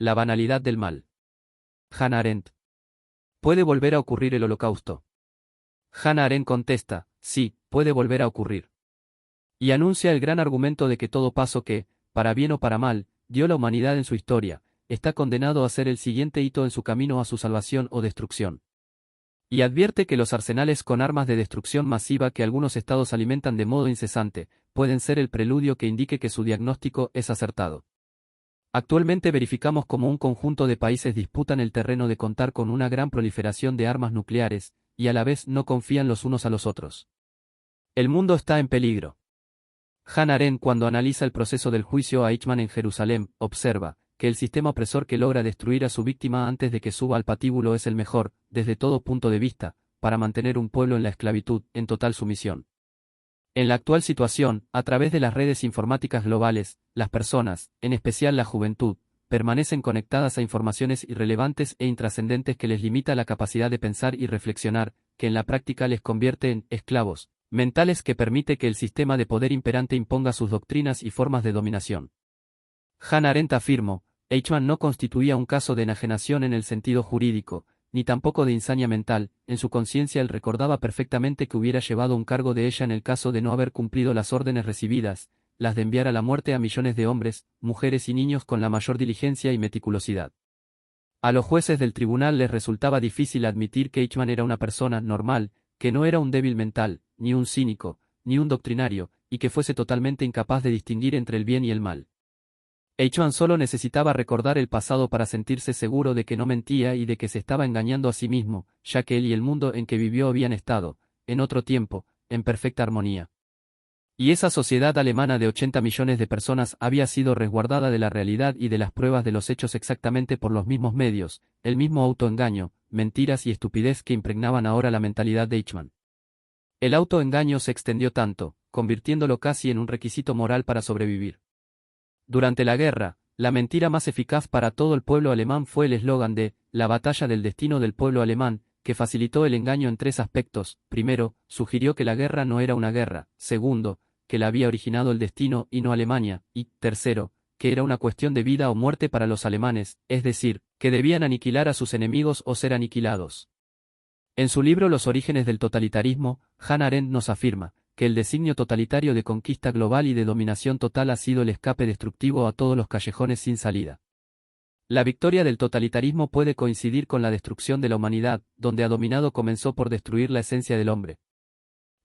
La banalidad del mal. Hannah Arendt. ¿Puede volver a ocurrir el Holocausto? Hannah Arendt contesta, sí, puede volver a ocurrir. Y anuncia el gran argumento de que todo paso que, para bien o para mal, dio la humanidad en su historia, está condenado a ser el siguiente hito en su camino a su salvación o destrucción. Y advierte que los arsenales con armas de destrucción masiva que algunos estados alimentan de modo incesante, pueden ser el preludio que indique que su diagnóstico es acertado. Actualmente verificamos cómo un conjunto de países disputan el terreno de contar con una gran proliferación de armas nucleares, y a la vez no confían los unos a los otros. El mundo está en peligro. Hannah Arendt, cuando analiza el proceso del juicio a Eichmann en Jerusalén, observa que el sistema opresor que logra destruir a su víctima antes de que suba al patíbulo es el mejor, desde todo punto de vista, para mantener un pueblo en la esclavitud, en total sumisión. En la actual situación, a través de las redes informáticas globales, las personas, en especial la juventud, permanecen conectadas a informaciones irrelevantes e intrascendentes que les limita la capacidad de pensar y reflexionar, que en la práctica les convierte en esclavos mentales que permite que el sistema de poder imperante imponga sus doctrinas y formas de dominación. Hannah Arendt afirmó, Eichmann no constituía un caso de enajenación en el sentido jurídico, ni tampoco de insania mental. En su conciencia él recordaba perfectamente que hubiera llevado un cargo de ella en el caso de no haber cumplido las órdenes recibidas, las de enviar a la muerte a millones de hombres, mujeres y niños con la mayor diligencia y meticulosidad. A los jueces del tribunal les resultaba difícil admitir que Eichmann era una persona normal, que no era un débil mental, ni un cínico, ni un doctrinario, y que fuese totalmente incapaz de distinguir entre el bien y el mal. Eichmann solo necesitaba recordar el pasado para sentirse seguro de que no mentía y de que se estaba engañando a sí mismo, ya que él y el mundo en que vivió habían estado, en otro tiempo, en perfecta armonía. Y esa sociedad alemana de 80 millones de personas había sido resguardada de la realidad y de las pruebas de los hechos exactamente por los mismos medios, el mismo autoengaño, mentiras y estupidez que impregnaban ahora la mentalidad de Eichmann. El autoengaño se extendió tanto, convirtiéndolo casi en un requisito moral para sobrevivir. Durante la guerra, la mentira más eficaz para todo el pueblo alemán fue el eslogan de «La batalla del destino del pueblo alemán», que facilitó el engaño en tres aspectos. Primero, sugirió que la guerra no era una guerra. Segundo, que la había originado el destino y no Alemania. Y, tercero, que era una cuestión de vida o muerte para los alemanes, es decir, que debían aniquilar a sus enemigos o ser aniquilados. En su libro Los orígenes del totalitarismo, Hannah Arendt nos afirma que el designio totalitario de conquista global y de dominación total ha sido el escape destructivo a todos los callejones sin salida. La victoria del totalitarismo puede coincidir con la destrucción de la humanidad, donde ha dominado comenzó por destruir la esencia del hombre.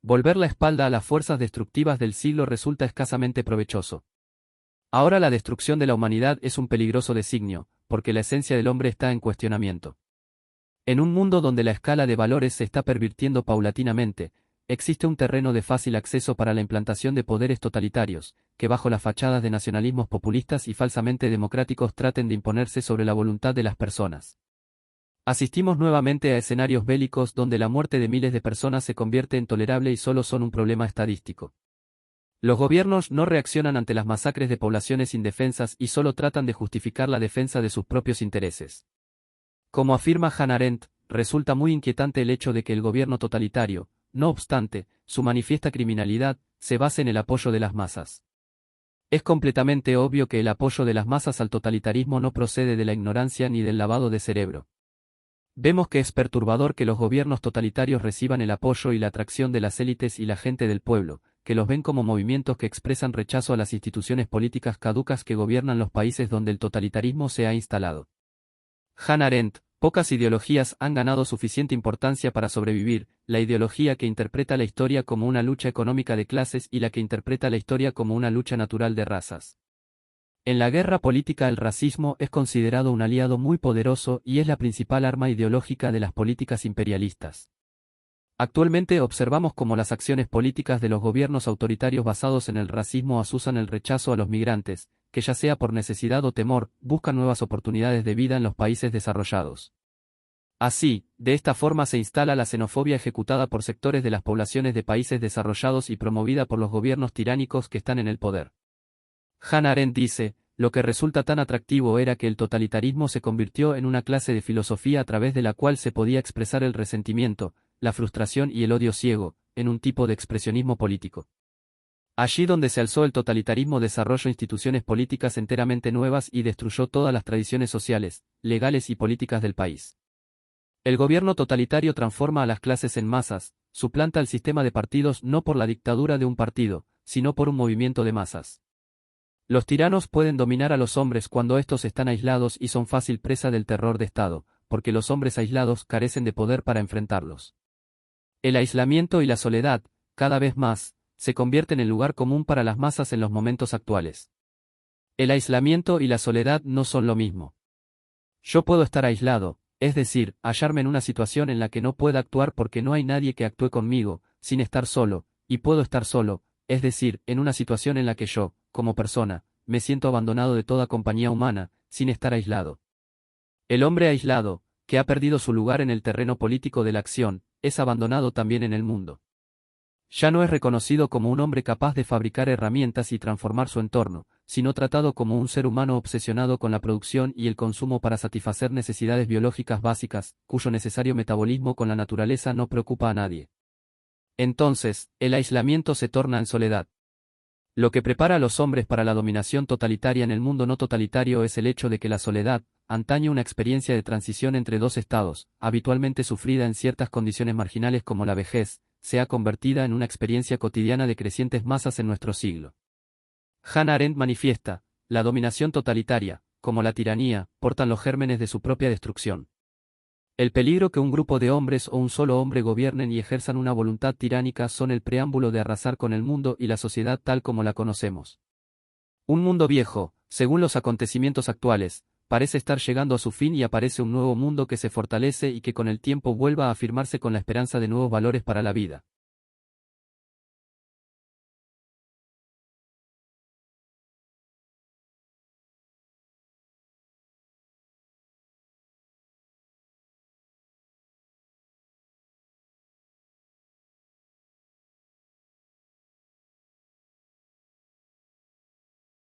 Volver la espalda a las fuerzas destructivas del siglo resulta escasamente provechoso. Ahora la destrucción de la humanidad es un peligroso designio, porque la esencia del hombre está en cuestionamiento. En un mundo donde la escala de valores se está pervirtiendo paulatinamente, existe un terreno de fácil acceso para la implantación de poderes totalitarios, que bajo las fachadas de nacionalismos populistas y falsamente democráticos traten de imponerse sobre la voluntad de las personas. Asistimos nuevamente a escenarios bélicos donde la muerte de miles de personas se convierte en tolerable y solo son un problema estadístico. Los gobiernos no reaccionan ante las masacres de poblaciones indefensas y solo tratan de justificar la defensa de sus propios intereses. Como afirma Hannah Arendt, resulta muy inquietante el hecho de que el gobierno totalitario, no obstante, su manifiesta criminalidad, se base en el apoyo de las masas. Es completamente obvio que el apoyo de las masas al totalitarismo no procede de la ignorancia ni del lavado de cerebro. Vemos que es perturbador que los gobiernos totalitarios reciban el apoyo y la atracción de las élites y la gente del pueblo, que los ven como movimientos que expresan rechazo a las instituciones políticas caducas que gobiernan los países donde el totalitarismo se ha instalado. Hannah Arendt, pocas ideologías han ganado suficiente importancia para sobrevivir, la ideología que interpreta la historia como una lucha económica de clases y la que interpreta la historia como una lucha natural de razas. En la guerra política el racismo es considerado un aliado muy poderoso y es la principal arma ideológica de las políticas imperialistas. Actualmente observamos cómo las acciones políticas de los gobiernos autoritarios basados en el racismo asusan el rechazo a los migrantes, que ya sea por necesidad o temor, buscan nuevas oportunidades de vida en los países desarrollados. Así, de esta forma se instala la xenofobia ejecutada por sectores de las poblaciones de países desarrollados y promovida por los gobiernos tiránicos que están en el poder. Hannah Arendt dice, lo que resulta tan atractivo era que el totalitarismo se convirtió en una clase de filosofía a través de la cual se podía expresar el resentimiento, la frustración y el odio ciego, en un tipo de expresionismo político. Allí donde se alzó el totalitarismo desarrolló instituciones políticas enteramente nuevas y destruyó todas las tradiciones sociales, legales y políticas del país. El gobierno totalitario transforma a las clases en masas, suplanta el sistema de partidos no por la dictadura de un partido, sino por un movimiento de masas. Los tiranos pueden dominar a los hombres cuando estos están aislados y son fácil presa del terror de Estado, porque los hombres aislados carecen de poder para enfrentarlos. El aislamiento y la soledad, cada vez más, se convierten en lugar común para las masas en los momentos actuales. El aislamiento y la soledad no son lo mismo. Yo puedo estar aislado, es decir, hallarme en una situación en la que no pueda actuar porque no hay nadie que actúe conmigo, sin estar solo, y puedo estar solo, es decir, en una situación en la que yo, como persona, me siento abandonado de toda compañía humana, sin estar aislado. El hombre aislado, que ha perdido su lugar en el terreno político de la acción, es abandonado también en el mundo. Ya no es reconocido como un hombre capaz de fabricar herramientas y transformar su entorno, sino tratado como un ser humano obsesionado con la producción y el consumo para satisfacer necesidades biológicas básicas, cuyo necesario metabolismo con la naturaleza no preocupa a nadie. Entonces, el aislamiento se torna en soledad. Lo que prepara a los hombres para la dominación totalitaria en el mundo no totalitario es el hecho de que la soledad, antaño una experiencia de transición entre dos estados, habitualmente sufrida en ciertas condiciones marginales como la vejez, sea convertida en una experiencia cotidiana de crecientes masas en nuestro siglo. Hannah Arendt manifiesta, la dominación totalitaria, como la tiranía, portan los gérmenes de su propia destrucción. El peligro que un grupo de hombres o un solo hombre gobiernen y ejerzan una voluntad tiránica son el preámbulo de arrasar con el mundo y la sociedad tal como la conocemos. Un mundo viejo, según los acontecimientos actuales, parece estar llegando a su fin y aparece un nuevo mundo que se fortalece y que con el tiempo vuelva a afirmarse con la esperanza de nuevos valores para la vida.